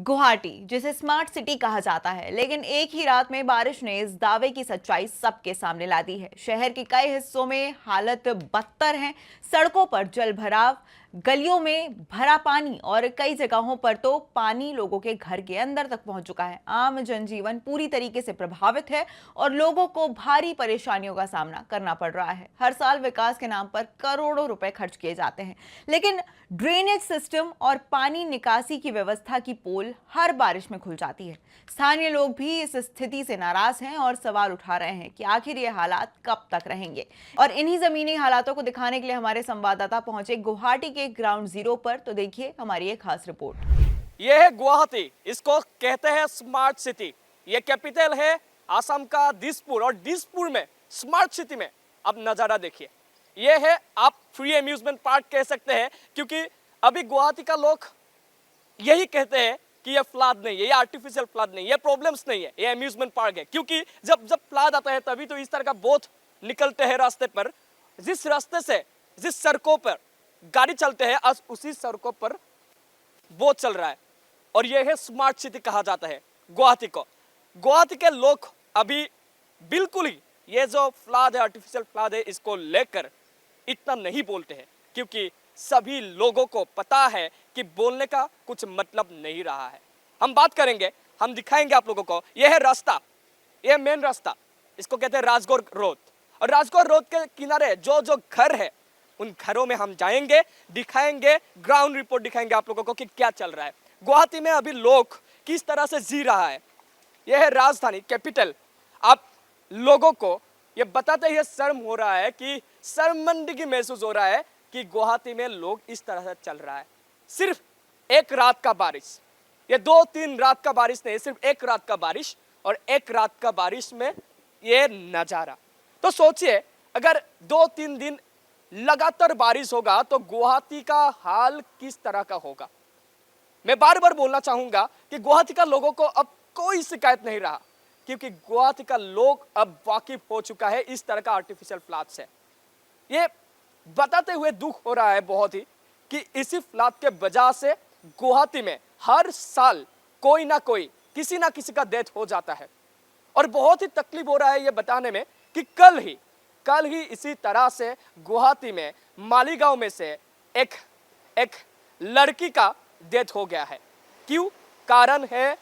गुवाहाटी जिसे smart city कहा जाता है, लेकिन एक ही रात में बारिश ने इस दावे की सच्चाई सबके सामने ला दी है। शहर के कई हिस्सों में हालत बदतर है। सड़कों पर जल भराव, गलियों में भरा पानी और कई जगहों पर तो पानी लोगों के घर के अंदर तक पहुंच चुका है। आम जनजीवन पूरी तरीके से प्रभावित है और लोगों को भारी परेशानियों का सामना करना पड़ रहा है। हर साल विकास के नाम पर करोड़ों रुपए खर्च किए जाते हैं, लेकिन ड्रेनेज सिस्टम और पानी निकासी की व्यवस्था की पोल हर बारिश में खुल जाती है। स्थानीय लोग भी इस स्थिति से नाराज हैं और सवाल उठा रहे हैं कि आखिर ये हालात कब तक रहेंगे। और इन्हीं जमीनी हालातों को दिखाने के लिए हमारे संवाददाता पहुंचे गुवाहाटी के ग्राउंड जीरो पर। तो देखिए हमारी एक खास रिपोर्ट। यह है गुवाहाटी, इसको कहते हैं स्मार्ट सिटी। ये कैपिटल है असम का दिसपुर, और दिसपुर में स्मार्ट सिटी में अब नजारा देखिए। ये है, आप फ्री अम्यूजमेंट पार्क कह सकते हैं, क्योंकि अभी गुवाहाटी का लोग यही कहते हैं कि ये फ्लड नहीं है, ये आर्टिफिशियल फ्लड नहीं है, ये प्रॉब्लम्स नहीं है, ये अम्यूजमेंट पार्क है। क्योंकि जब फ्लड आता है तभी तो इस तरह का बोट निकलते हैं रास्ते पर। जिस रास्ते से, जिस सड़कों पर गाड़ी चलते हैं, आज उसी सड़कों पर बोट चल रहा है। और यह है स्मार्ट सिटी कहा जाता है गुवाहाटी को। गुवाहाटी के लोग अभी बिल्कुल ही ये जो फ्लड है, आर्टिफिशियल फ्लड है, इसको लेकर इतना नहीं बोलते हैं, क्योंकि सभी लोगों को पता है कि बोलने का कुछ मतलब नहीं रहा है। हम बात करेंगे, हम दिखाएंगे आप लोगों को। यह है रास्ता, यह मेन रास्ता, इसको कहते हैं राजगौर रोड। और राजगौर रोड के किनारे जो जो घर है, उन घरों में हम जाएंगे, दिखाएंगे, ग्राउंड रिपोर्ट दिखाएंगे आप लोगों को कि क्या चल रहा है गुवाहाटी में अभी, लोग किस तरह से जी रहा है। यह है राजधानी, कैपिटल। आप लोगों को ये बताते ही शर्म हो रहा है, कि शर्मिंदगी महसूस हो रहा है कि गुवाहाटी में लोग इस तरह से चल रहा है। सिर्फ एक रात का बारिश, ये 2-3 रात का बारिश नहीं, सिर्फ एक रात का बारिश, और एक रात का बारिश में ये नजारा। तो सोचिए, अगर 2-3 दिन लगातार बारिश होगा तो गुवाहाटी का हाल किस तरह का होगा। मैं बार बार बोलना चाहूंगा कि गुवाहाटी का लोगों को अब कोई शिकायत नहीं रहा, क्योंकि गुवाहाटी का लोग अब वाकिफ हो चुका है इस तरह का आर्टिफिशियल फ्लड से। ये बताते हुए दुख हो रहा है बहुत ही, कि इसी फ्लड के वजह से गुवाहाटी में हर साल कोई ना कोई, किसी ना किसी का डेथ हो जाता है। और बहुत ही तकलीफ हो रहा है ये बताने में कि कल ही इसी तरह से गुवाहाटी में मालीगांव में से एक लड़की का डेथ हो गया है। क्यों? कारण है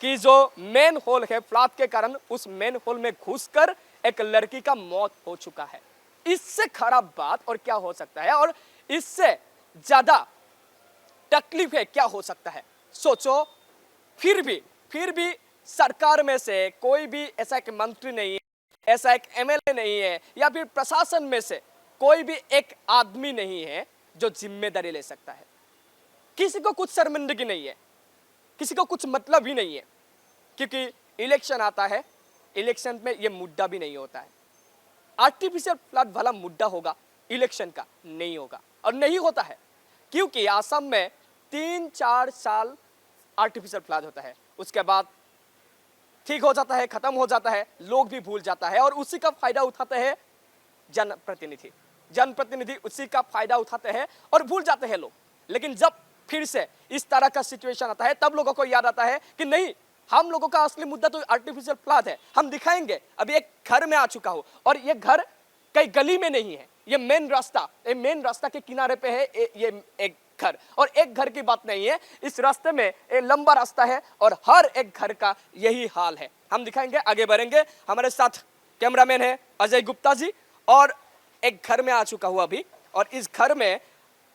कि जो मेन होल है, फ्लड के कारण उस मेन होल में घुसकर एक लड़की का मौत हो चुका है। इससे खराब बात और क्या हो सकता है, और इससे ज्यादा तकलीफ है क्या हो सकता है। सोचो, फिर भी सरकार में से कोई भी ऐसा एक मंत्री नहीं है, ऐसा एक एमएलए नहीं है, या फिर प्रशासन में से कोई भी एक आदमी नहीं है जो जिम्मेदारी ले सकता है। किसी को कुछ शर्मिंदगी नहीं है, किसी को कुछ मतलब ही नहीं है, क्योंकि इलेक्शन आता है, इलेक्शन में ये मुद्दा भी नहीं होता है। आर्टिफिशियल फ्लड वाला मुद्दा होगा, इलेक्शन का नहीं होगा, और नहीं होता है, क्योंकि असम में 3-4 साल आर्टिफिशियल फ्लड होता है, उसके बाद ठीक हो जाता है, खत्म हो जाता है, लोग भी भूल जाता है, और उसी का फायदा उठाते हैं जनप्रतिनिधि उसी का फायदा उठाते हैं और भूल जाते हैं लोग। लेकिन जब फिर से इस तरह का सिचुएशन आता है, तब लोगों को याद आता है कि नहीं, हम लोगों का असली मुद्दा तो आर्टिफिशियल फ्लड है। हम दिखाएंगे, अभी एक घर में आ चुका हूं, और ये घर कई गली में नहीं है, ये मेन रास्ता के किनारे पे है ये एक घर। और एक घर की बात नहीं है, इस रास्ते में एक लंबा रास्ता है, और हर एक घर का यही हाल है। हम दिखाएंगे, आगे बढ़ेंगे। हमारे साथ कैमरामैन है अजय गुप्ता जी, और एक घर में आ चुका हूं अभी, और इस घर में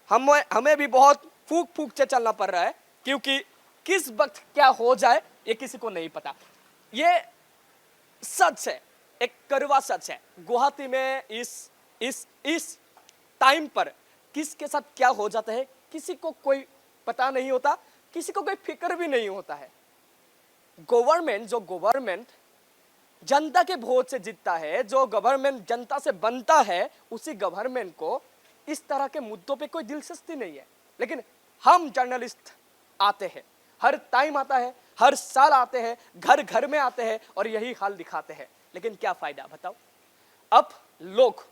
हमें भी बहुत फूक से चलना पड़ रहा है, क्योंकि किस वक्त क्या हो जाए ये किसी को नहीं पता। ये सच है, एक कड़वा सच है। गुवाहाटी में इस टाइम पर किसके साथ क्या हो जाता है किसी को कोई पता नहीं होता, किसी को कोई फिक्र भी नहीं होता है। गवर्नमेंट जनता के वोट से जीतता है, जो गवर्नमेंट जनता से बनता है, उसी गवर्नमेंट को इस तरह के मुद्दों पे कोई दिलचस्पी नहीं है। लेकिन हम जर्नलिस्ट आते हैं, हर टाइम आता है, हर साल आते हैं, घर घर में आते हैं, और यही हाल दिखाते हैं। लेकिन क्या फायदा, बताओ। अब लोग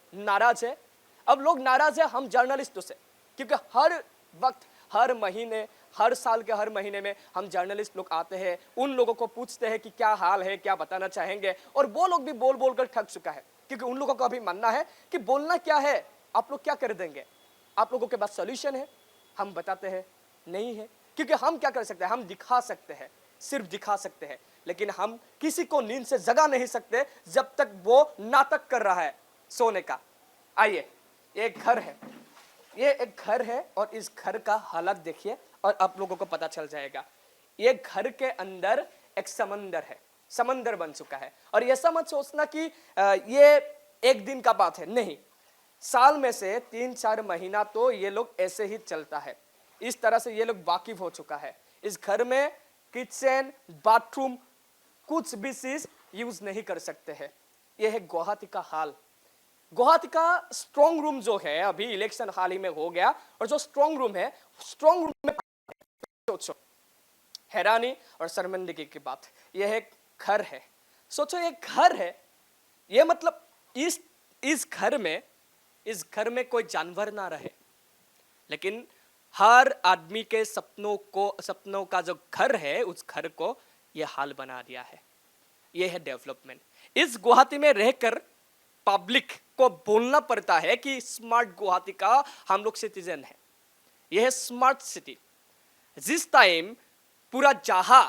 नाराज है हम जर्नलिस्टों से, क्योंकि हर वक्त, हर महीने, हर साल के हर महीने में हम जर्नलिस्ट लोग आते हैं, उन लोगों को पूछते हैं कि क्या हाल है, क्या बताना चाहेंगे, और वो लोग भी बोल बोल कर थक चुका है, क्योंकि उन लोगों का अभी मानना है कि बोलना क्या है, आप लोग क्या कर देंगे, आप लोगों के पास सॉल्यूशन है। हम बताते हैं नहीं है, क्योंकि हम क्या कर सकते हैं, हम दिखा सकते हैं, सिर्फ दिखा सकते हैं, लेकिन हम किसी को नींद से जगा नहीं सकते जब तक वो नाटक कर रहा है सोने का। आइए, एक घर है, ये एक घर है, और इस घर का हालत देखिए और आप लोगों को पता चल जाएगा। ये घर के अंदर एक समंदर है, समंदर बन चुका है। और ऐसा मत सोचना कि ये एक दिन का बात है, नहीं, साल में से 3-4 महीना तो ये लोग ऐसे ही चलता है। इस तरह से ये लोग वाकिफ हो चुका है। इस घर में किचन, बाथरूम, कुछ भी चीज यूज नहीं कर सकते हैं। यह है गुवाहाटी का हाल। गुवाहाटी का स्ट्रॉन्ग रूम जो है, अभी इलेक्शन हाल ही में हो गया, और जो स्ट्रॉन्ग रूम है, स्ट्रॉन्ग रूम में सोचो, हैरानी और शर्मिंदगी की बात, यह एक घर है। सोचो, ये घर है, ये मतलब इस घर में कोई जानवर ना रहे, लेकिन हर आदमी के सपनों का जो घर है, उस घर को यह हाल बना दिया है। यह है डेवलपमेंट। इस गुवाहाटी में रहकर पब्लिक को बोलना पड़ता है कि स्मार्ट गुवाहाटी का हम लोग सिटीजन है। यह है स्मार्ट सिटी। जिस टाइम पूरा जहां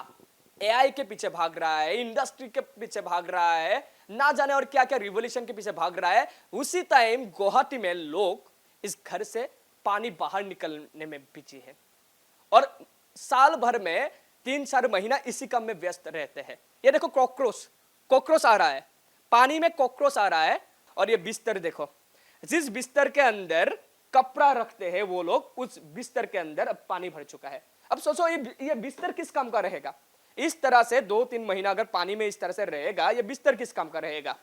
एआई के पीछे भाग रहा है, इंडस्ट्री के पीछे भाग रहा है, ना जाने और क्या क्या रिवॉल्यूशन के पीछे भाग रहा है, उसी टाइम गुवाहाटी में लोग इस घर से पानी बाहर निकलने में बिजी है, और साल भर में 3-4 महीना इसी काम में व्यस्त रहते हैं। ये देखो, कॉकरोच आ रहा है, पानी में कॉकरोच आ रहा है, और ये बिस्तर देखो, जिस बिस्तर के अंदर कपड़ा रखते हैं वो लोग, उस बिस्तर के अंदर अब पानी भर चुका है। अब सोचो, ये बिस्तर किस काम का रहेगा? इस तरह से 2-3 महीना अगर पानी में इस तरह से रहेगा, ये बिस्तर किस काम का रहेगा?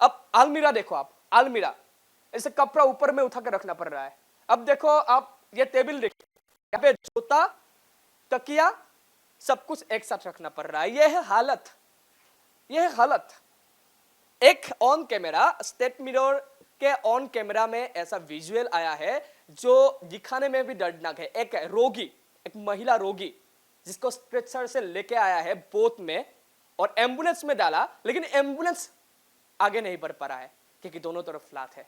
अब अलमीरा देखो, आप अलमीरा, ऐसे कपड़ा ऊपर में उठा कर रखना पड़ रहा है। अब देखो आप, ये टेबल देखिए, यहाँ पे जूता, तकिया, सब कुछ एक साथ रखना पड़ रहा है। यह है हालत, यह है हालत। एक ऑन कैमरा, स्टेट मिरर के ऑन कैमरा में ऐसा विजुअल आया है जो दिखाने में भी दर्दनाक है। एक रोगी, एक महिला रोगी, जिसको स्ट्रेचर से लेके आया है बोट में और एम्बुलेंस में डाला, लेकिन एम्बुलेंस आगे नहीं बढ़ पा रहा है क्योंकि दोनों तरफ फ्लैट है।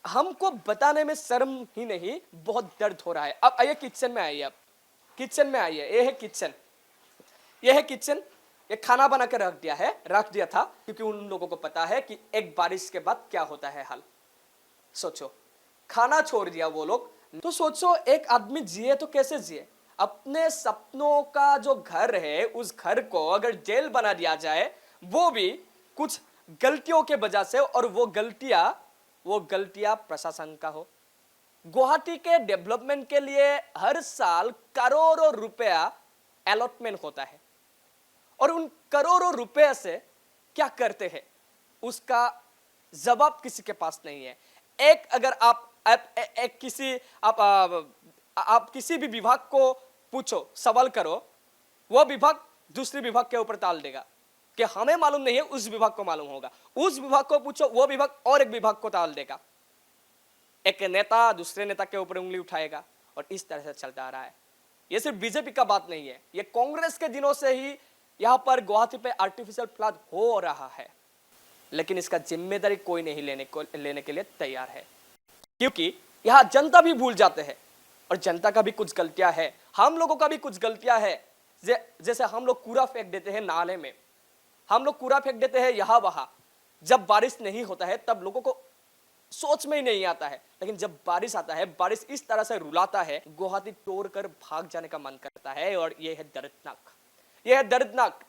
हमको बताने में शर्म ही नहीं, बहुत दर्द हो रहा है। अब आइए किचन में आइए, अब किचन में आइए। ये है किचन, ये है किचन। ये खाना बना के रख दिया था, क्योंकि उन लोगों को पता है कि एक बारिश के बाद क्या होता है हाल। सोचो, खाना छोड़ दिया वो लोग। तो सोचो, एक आदमी जिए तो कैसे जिए? अपने सपनों का जो घर है, उस घर को अगर जेल बना दिया जाए, वो भी कुछ गलतियों के वजह से, और वो गलतियां प्रशासन का हो। गुवाहाटी के डेवलपमेंट के लिए हर साल करोड़ों रुपया अलॉटमेंट होता है, और उन करोड़ों रुपए से क्या करते हैं उसका जवाब किसी के पास नहीं है। अगर आप किसी भी विभाग को पूछो, सवाल करो, वो विभाग दूसरे विभाग के ऊपर टाल देगा कि हमें मालूम नहीं है, उस विभाग को मालूम होगा। उस विभाग को पूछो, वो विभाग और एक विभाग को टाल देगा। एक नेता दूसरे नेता के ऊपर उंगली उठाएगा, और इस तरह से चलता आ रहा है। ये सिर्फ बीजेपी का बात नहीं है, ये कांग्रेस के दिनों से ही यहां पर गुवाहाटी पे आर्टिफिशियल फ्लड हो रहा है, लेकिन इसका जिम्मेदारी कोई नहीं लेने के लिए तैयार है, क्योंकि यहां जनता भी भूल जाते हैं, और जनता का भी कुछ गलतियां है, हम लोगों का भी कुछ गलतियां है। जैसे हम लोग कूड़ा फेंक देते हैं नाले में, हम लोग कूड़ा फेंक देते हैं यहां वहां। जब बारिश नहीं होता है तब लोगों को सोच में ही नहीं आता है, लेकिन जब बारिश आता है, बारिश इस तरह से रुलाता है, गुवाहाटी तोड़कर भाग जाने का मन करता है। और यह है दर्दनाक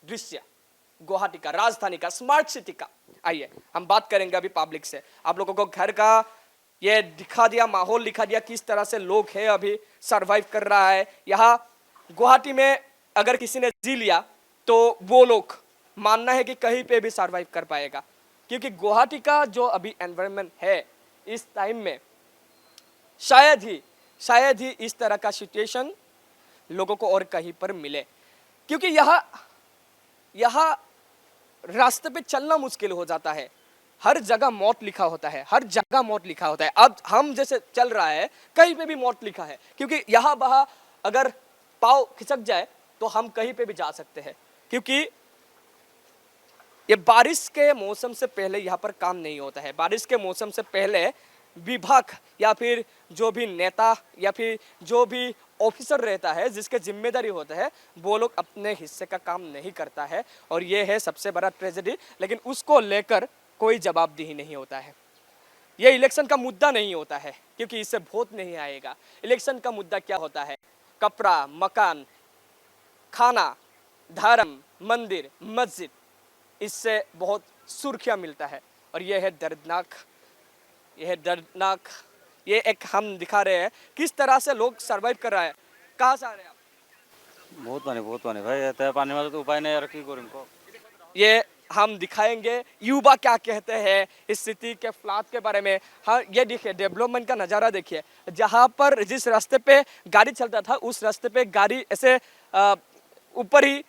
दृश्य गुवाहाटी का, राजधानी का, स्मार्ट सिटी का। आइए हम बात करेंगे अभी पब्लिक से। आप लोगों को घर का ये दिखा दिया, माहौल दिखा दिया, किस तरह से लोग हैं अभी सरवाइव कर रहा है। यहाँ गुवाहाटी में अगर किसी ने जी लिया तो वो लोग मानना है कि कहीं पे भी सरवाइव कर पाएगा, क्योंकि गुवाहाटी का जो अभी एनवायरनमेंट है इस टाइम में, शायद ही इस तरह का सिचुएशन लोगों को और कहीं पर मिले, क्योंकि यहाँ रास्ते पे चलना मुश्किल हो जाता है। हर जगह मौत लिखा होता है, हर जगह मौत लिखा होता है। अब हम जैसे चल रहा है कहीं पे भी मौत लिखा है, क्योंकि यहाँ वहाँ अगर पाँव खिसक जाए तो हम कहीं पे भी जा सकते हैं, क्योंकि ये बारिश के मौसम से पहले यहाँ पर काम नहीं होता है। बारिश के मौसम से पहले विभाग या फिर जो भी नेता या फिर जो भी ऑफिसर रहता है जिसके जिम्मेदारी होता है वो लोग अपने हिस्से का काम नहीं करता है, और ये है सबसे बड़ा ट्रेजेडी। लेकिन उसको लेकर कोई जवाबदेही नहीं होता है। ये इलेक्शन का मुद्दा नहीं होता है, क्योंकि इससे वोट नहीं आएगा। इलेक्शन का मुद्दा क्या होता है? कपड़ा, मकान, खाना, धर्म, मंदिर, मस्जिद, इससे बहुत सुर्खियाँ मिलता है। और यह है दर्दनाक, यह है दर्दनाक। ये एक हम दिखा रहे हैं किस तरह से लोग सरवाइव कर रहा है। कहाँ से आ रहे हैं आप? बहुत पानी भाई, रहता है पानी में तो उपाय नहीं यार, की करूं इनको। ये हम दिखाएंगे युवा क्या कहते हैं इस सिटी के फ्लैट के बारे में। हाँ, ये देखिए डेवलपमेंट का नज़ारा देखिए। जहाँ पर जिस रास्ते पे गाड़ी चलता था उस रास्ते पे गाड़ी ऐसे ऊपर ही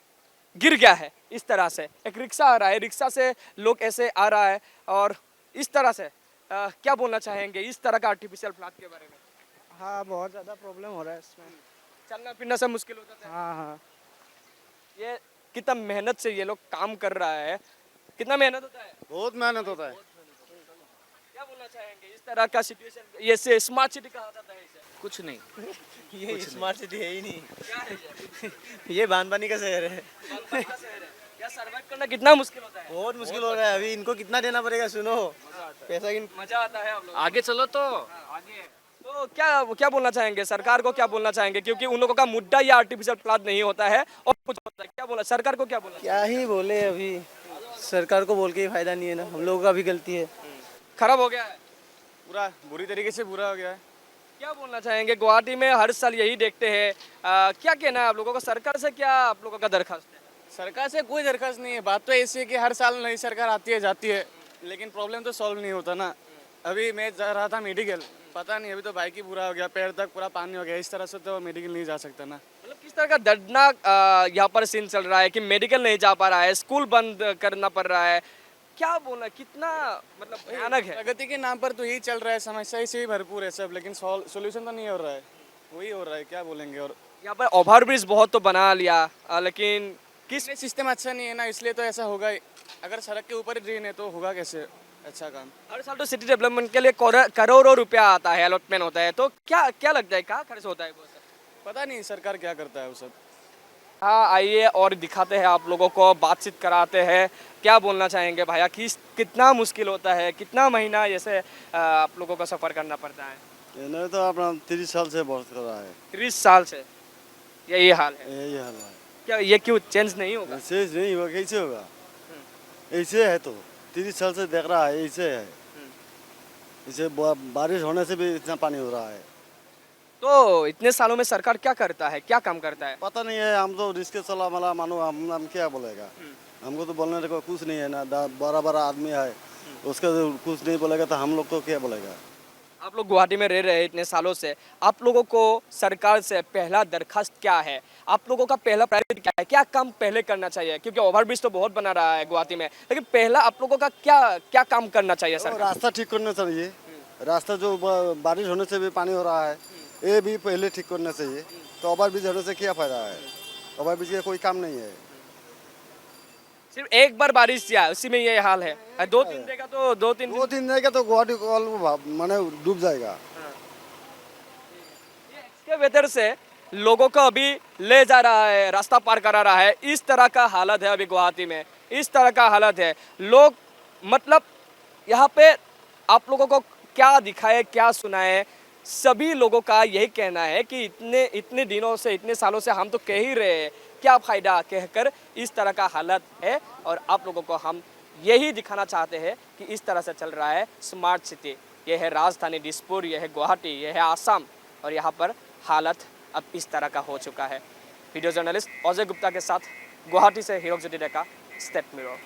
गिर गया है। इस तरह से एक रिक्शा आ रहा है, रिक्शा से लोग ऐसे आ रहा है, और इस तरह से क्या बोलना चाहेंगे इस तरह का आर्टिफिशियल फ्लैट के बारे में? हाँ, बहुत ज़्यादा प्रॉब्लम हो रहा है इसमें। चलना फिरना सब मुश्किल हो जाता है। हाँ हाँ, ये कितना मेहनत से ये लोग काम कर रहा है, कितना मेहनत होता है। बहुत मेहनत होता है। क्या बोलना चाहेंगे इस तरह का सिचुएशन? ये से स्मार्ट सिटी कहा जाता है इसे। कुछ नहीं। ये स्मार्ट सिटी है ही नहीं। क्या है ये? ये बानपानी का शहर है। बागबानी का शहर है। या सर्वाइव करना कितना मुश्किल होता है? बहुत मुश्किल हो रहा है। अभी इनको कितना देना पड़ेगा सुनो, पैसा इन मजा आता है आप लोग आगे चलो तो आगे। तो क्या बोलना चाहेंगे सरकार को, क्या बोलना चाहेंगे? क्योंकि उन लोगों का मुद्दा ये आर्टिफिशियल फ्लैट नहीं होता है और कुछ होता है। क्या बोला सरकार को, क्या बोला? क्या ही बोले, अभी सरकार को बोल के ही फायदा नहीं है ना, हम लोगों का भी गलती है। खराब हो गया है। पूरा बुरी तरीके से बुरा हो गया है। क्या बोलना चाहेंगे? गुवाहाटी में हर साल यही देखते हैं। क्या कहना है आप लोगों का? सरकार से क्या आप लोगों का दरखास्त है? सरकार से कोई दरखास्त नहीं है। बात तो ऐसी है कि हर साल नई सरकार आती है जाती है, लेकिन प्रॉब्लम तो सॉल्व नहीं होता ना। अभी मैं जा रहा था मेडिकल, पता नहीं अभी तो बाइक ही बुरा हो गया, पैर तक पूरा पानी हो गया। इस तरह से तो मेडिकल नहीं जा सकता ना। मतलब किस तरह का दर्दनाक यहाँ पर सीन चल रहा है कि मेडिकल नहीं जा पा रहा है, स्कूल बंद करना पड़ रहा है। क्या बोलना, कितना मतलब भयानक है। प्रगति के नाम पर तो यही चल रहा है, समस्या इसे ही भरपूर है सब, लेकिन सोल्यूशन तो नहीं हो रहा है। वही हो रहा है, क्या बोलेंगे। और यहाँ पर ओवरब्रिज बहुत तो बना लिया, लेकिन किस सिस्टम अच्छा नहीं है ना, इसलिए तो ऐसा होगा ही। अगर सड़क के ऊपर ही ड्रेन है तो होगा कैसे अच्छा काम। हर साल तो सिटी डेवलपमेंट के लिए करोड़ों रुपया आता है, अलॉटमेंट होता है। तो क्या लगता है कहाँ खर्च होता है वो सब? पता नहीं सरकार क्या करता है वो सब। हाँ, आइए और दिखाते हैं आप लोगों को, बातचीत कराते हैं। क्या बोलना चाहेंगे भैया कि कितना मुश्किल होता है, कितना महीना जैसे आप लोगों को सफ़र करना पड़ता है? इन्हें तो अपना 30 साल से बहुत कर रहा है। 30 साल से यही हाल है। यही हाल है। क्या ये क्यों चेंज नहीं होगा? ऐसे नहीं होगा, कैसे होगा? ऐसे है तो 30 साल से देख रहा है, ऐसे है। इसे बारिश होने से भी इतना पानी हो रहा है। तो इतने सालों में सरकार क्या करता है, क्या काम करता है? पता नहीं है, हम तो रिस्के चला वाला मानो, हम क्या बोलेगा। हमको तो बोलने को कुछ नहीं है ना, बड़ा बड़ा आदमी है, उसका तो कुछ नहीं बोलेगा तो हम लोग तो क्या बोलेगा। आप लोग गुवाहाटी में रह रहे हैं इतने सालों से, आप लोगों को सरकार से पहला दरखास्त क्या है? आप लोगों का पहला प्रायोरिटी क्या है? क्या काम पहले करना चाहिए? क्योंकि ओवरब्रिज तो बहुत बना रहा है गुवाहाटी में, लेकिन पहला आप लोगों का क्या काम करना चाहिए तो सरकार? रास्ता ठीक करना चाहिए। रास्ता जो बारिश होने से भी पानी हो रहा है, ये भी पहले ठीक करना चाहिए। तो ओवरब्रिज होने से क्या फायदा है? ओवरब्रिज का कोई काम नहीं है। सिर्फ एक बार बारिश किया उसी में ये हाल है। 2-3 देगा तो 2-3 दो दिन जाएगा तो गुवाहाटी को माने डूब जाएगा। इसके बेहतर से लोगों को अभी ले जा रहा है, रास्ता पार करा रहा है। इस तरह का हालत है अभी गुवाहाटी में, इस तरह का हालत है। लोग मतलब यहाँ पे आप लोगों को क्या दिखाए, क्या सुनाए, सभी लोगों का यही कहना है कि इतने दिनों से, इतने सालों से हम तो कह ही रहे हैं, क्या फ़ायदा कहकर इस तरह का हालत है। और आप लोगों को हम यही दिखाना चाहते हैं कि इस तरह से चल रहा है स्मार्ट सिटी। यह है राजधानी दिसपुर, यह है गुवाहाटी, यह है आसाम, और यहाँ पर हालत अब इस तरह का हो चुका है। वीडियो जर्नलिस्ट अजय गुप्ता के साथ गुवाहाटी से हीरोक ज्योति डेका, स्टेट मिरर।